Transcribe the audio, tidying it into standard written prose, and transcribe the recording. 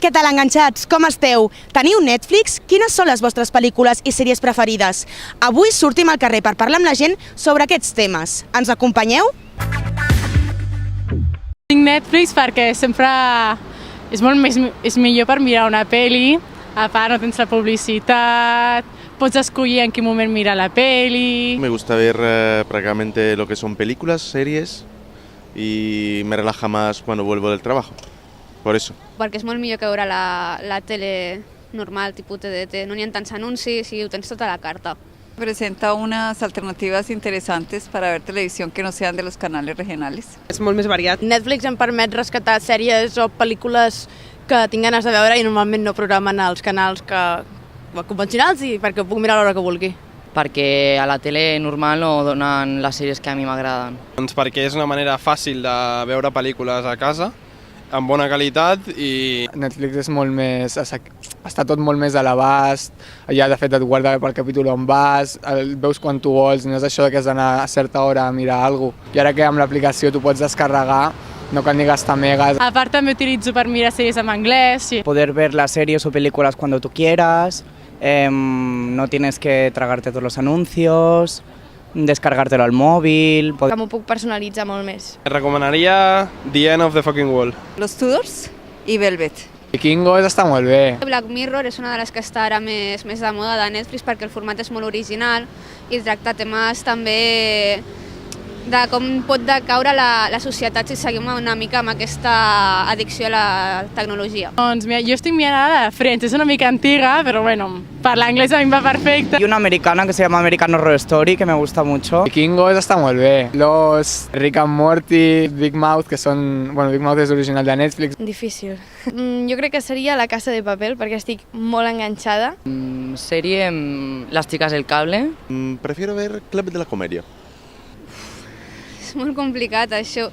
què tal, enganxats? Com esteu? Teniu Netflix? Quines són les vostres pel·lícules i sèries preferides? Avui sortim al carrer per parlar amb la gent sobre aquests temes. Ens acompanyeu? Tinc Netflix perquè sempre és millor per mirar una pel·li, a part no tens la publicitat, pots escollir en quin moment mirar la peli. Me gusta ver prácticamente lo que son películas, series y me relaja más cuando vuelvo del trabajo, por eso. Perquè és molt millor que veure la tele normal, tipus TDT, no n'hi ha tants anuncis i ho tens tota la carta. Presenta unas alternativas interesantes para ver televisión que no sean de los canales regionales. És molt més variat. Netflix em permet rescatar sèries o pel·lícules que tinc ganes de veure i normalment no programen els canals convencionals i perquè ho puc mirar a l'hora que vulgui. Perquè a la tele normal no donen les sèries que a mi m'agraden. Doncs perquè és una manera fàcil de veure pel·lícules a casa, amb bona qualitat i... Netflix és molt més... està tot molt més a l'abast, allà de fet et guarda pel capítol on vas, el veus quan tu vols, no és això que has d'anar a certa hora a mirar alguna cosa. I ara que amb l'aplicació tu pots descarregar, no cal ni gastar megas. A part també utilitzo per mirar sèries en anglès. Sí. Poder ver las series o películas cuando tú quieras, no tienes que tragarte todos los anuncios, descargártelo al móvil. Que m'ho puc personalitzar molt més. Recomanaria The End of the Fucking World. Los Tudors i Velvet. Vikingos està molt bé. Black Mirror és una de les que està ara més de moda de Netflix perquè el format és molt original i tracta temes també de com pot decaure la societat si seguim una mica amb aquesta addicció a la tecnologia. Doncs mira, jo estic mirant ara la Friends, és una mica antiga, però bueno, per l'anglès a mi em va perfecte. Y una americana que se llama American Horror Story, que me gusta mucho. Vikingos està molt bé. Los Rick and Morty, Big Mouth, que són... Bueno, Big Mouth és original de Netflix. Difícil. Jo crec que seria La Casa de Papel, perquè estic molt enganxada. Sèrie Las Chicas del Cable. Prefiero ver Club de la Comedia. És molt complicat, això.